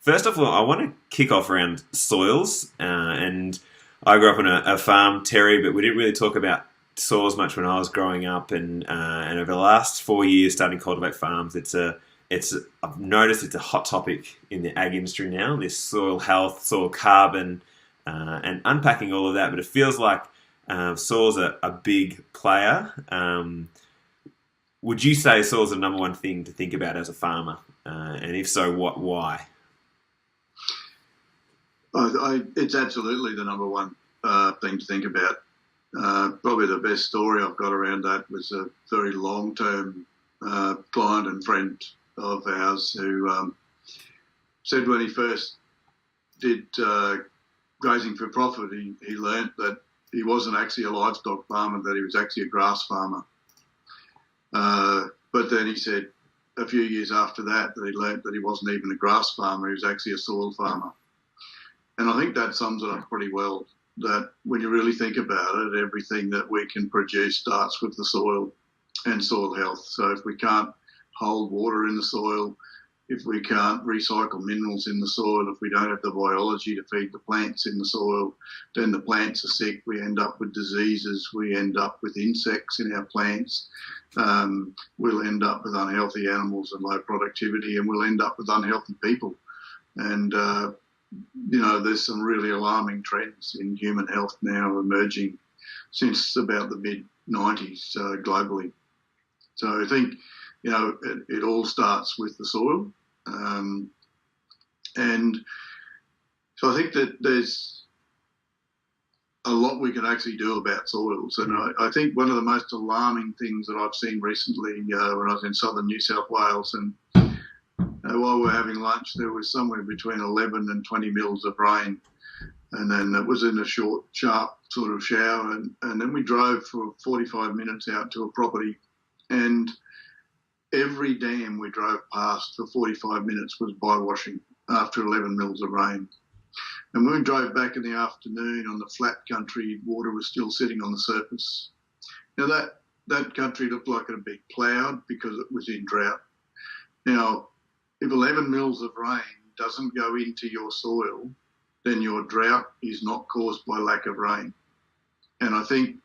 First of all, I want to kick off around soils, and I grew up on a farm, Terry, but we didn't really talk about soils much when I was growing up, and over the last 4 years, starting Cultivate Farms, I've noticed it's a hot topic in the ag industry now. This soil health, soil carbon, and unpacking all of that. But it feels like soil's a big player. Would you say soil's the number one thing to think about as a farmer? And if so, why? It's absolutely the number one thing to think about. Probably the best story I've got around that was a very long-term client and friend of ours who said when he first did grazing for profit, he learnt that he wasn't actually a livestock farmer, that he was actually a grass farmer. But then he said a few years after that he learnt that he wasn't even a grass farmer, he was actually a soil farmer. And I think that sums it up pretty well, that when you really think about it, everything that we can produce starts with the soil and soil health. So if we can't hold water in the soil, if we can't recycle minerals in the soil, if we don't have the biology to feed the plants in the soil, then the plants are sick. We end up with diseases. We end up with insects in our plants. We'll end up with unhealthy animals and low productivity, and we'll end up with unhealthy people. And there's some really alarming trends in human health now emerging since about the mid-90s globally. So I think, it all starts with the soil. And so I think that there's a lot we can actually do about soils. And I think one of the most alarming things that I've seen recently when I was in southern New South Wales, and while we were having lunch, there was somewhere between 11 and 20 mils of rain. And then it was in a short, sharp sort of shower. And then we drove for 45 minutes out to a property. And every dam we drove past for 45 minutes was bywashing after 11 mils of rain. And when we drove back in the afternoon on the flat country, water was still sitting on the surface. Now, that country looked like it had been ploughed because it was in drought. Now, if 11 mils of rain doesn't go into your soil, then your drought is not caused by lack of rain. And I think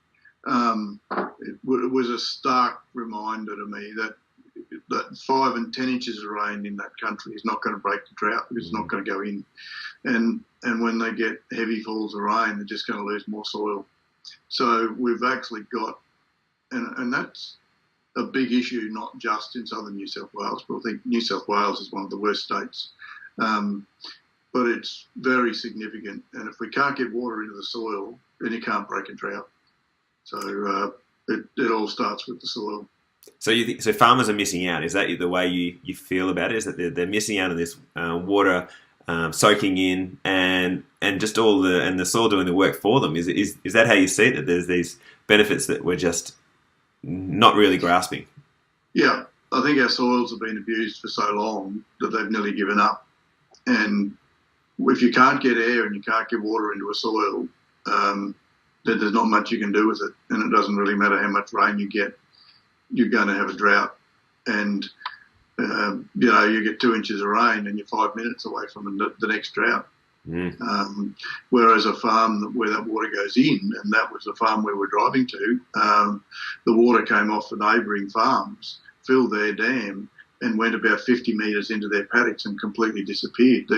it was a stark reminder to me that 5 and 10 inches of rain in that country is not going to break the drought, because it's not going to go in. And when they get heavy falls of rain, they're just going to lose more soil. So we've actually got, and that's a big issue, not just in southern New South Wales, but I think New South Wales is one of the worst states. But it's very significant. And if we can't get water into the soil, then you can't break a drought. So it all starts with the soil. So you think, so farmers are missing out? Is that the way you feel about it? Is that they're missing out on this water soaking in and just all the soil doing the work for them? Is that how you see it? That there's these benefits that we're just not really grasping? Yeah, I think our soils have been abused for so long that they've nearly given up. And if you can't get air and you can't get water into a soil, then there's not much you can do with it. And it doesn't really matter how much rain you get. You're going to have a drought, and you get 2 inches of rain and you're 5 minutes away from the next drought. Whereas a farm where that water goes in, and that was the farm we were driving to, the water came off the neighbouring farms, filled their dam, and went about 50 metres into their paddocks and completely disappeared.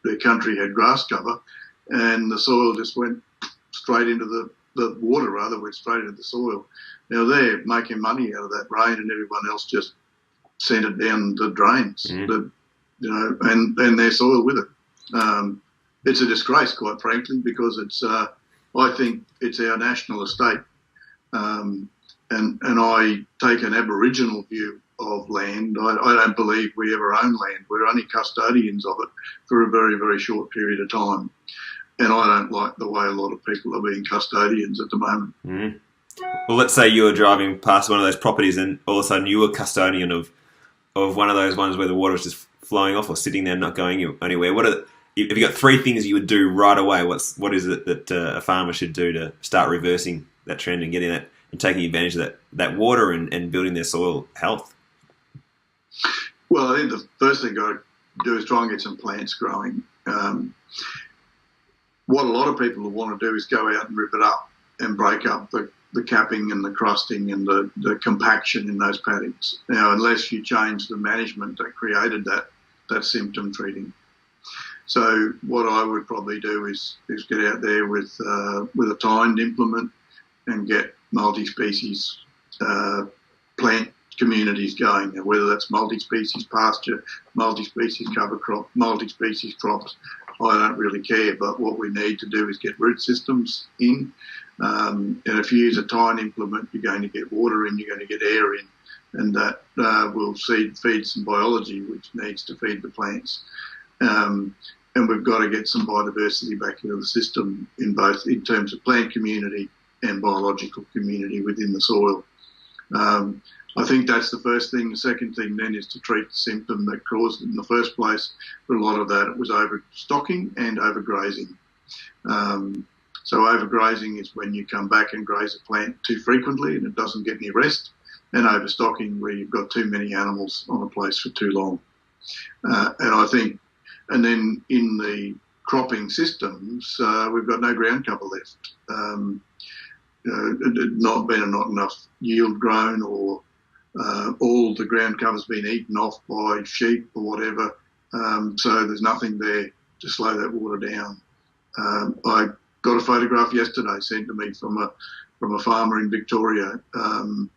Their country had grass cover, and the soil just went straight into the water, went straight into the soil. Now they're making money out of that rain, and everyone else just sent it down the drains, and their soil with it. It's a disgrace, quite frankly, because it's. I think it's our national estate, and I take an Aboriginal view of land. I don't believe we ever own land. We're only custodians of it for a very, very short period of time. And I don't like the way a lot of people are being custodians at the moment. Well, let's say you were driving past one of those properties and all of a sudden you were custodian of one of those ones where the water was just flowing off or sitting there not going anywhere. If you got 3 things you would do right away, what is it that a farmer should do to start reversing that trend and getting that and taking advantage of that water and building their soil health? Well, I think the first thing do is try and get some plants growing. What a lot of people will want to do is go out and rip it up and break up the capping and the crusting and the compaction in those paddocks. Now, unless you change the management that created that's symptom treating. So what I would probably do is get out there with a tined implement and get multi-species plant communities going, whether that's multi-species pasture, multi-species cover crop, multi-species crops. I don't really care, but what we need to do is get root systems in. And if you use a tine implement, you're going to get water in, you're going to get air in, and that will feed some biology, which needs to feed the plants. And we've got to get some biodiversity back into the system in terms of plant community and biological community within the soil. I think that's the first thing. The second thing then is to treat the symptom that caused it in the first place. For a lot of that, it was overstocking and overgrazing. So overgrazing is when you come back and graze a plant too frequently and it doesn't get any rest, and overstocking where you've got too many animals on a place for too long. And then in the cropping systems, we've got no ground cover left. Not enough yield grown, or all the ground cover's been eaten off by sheep or whatever. So there's nothing there to slow that water down. I got a photograph yesterday sent to me from a farmer in Victoria, and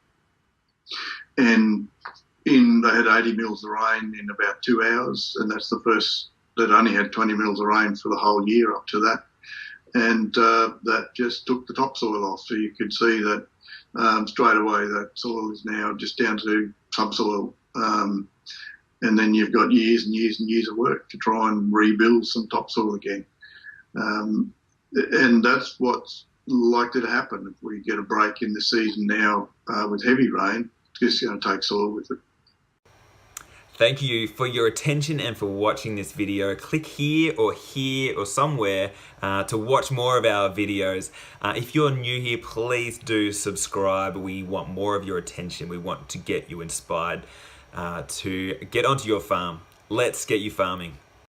they had 80 mils of rain in about 2 hours, and that's the first. That only had 20 mils of rain for the whole year up to that, and that just took the topsoil off. So you could see that straight away that soil is now just down to subsoil, and then you've got years and years and years of work to try and rebuild some topsoil again. And that's what's likely to happen if we get a break in the season now with heavy rain. It's just going to take soil with it. Thank you for your attention and for watching this video. Click here or somewhere to watch more of our videos. If you're new here, please do subscribe. We want more of your attention. We want to get you inspired to get onto your farm. Let's get you farming.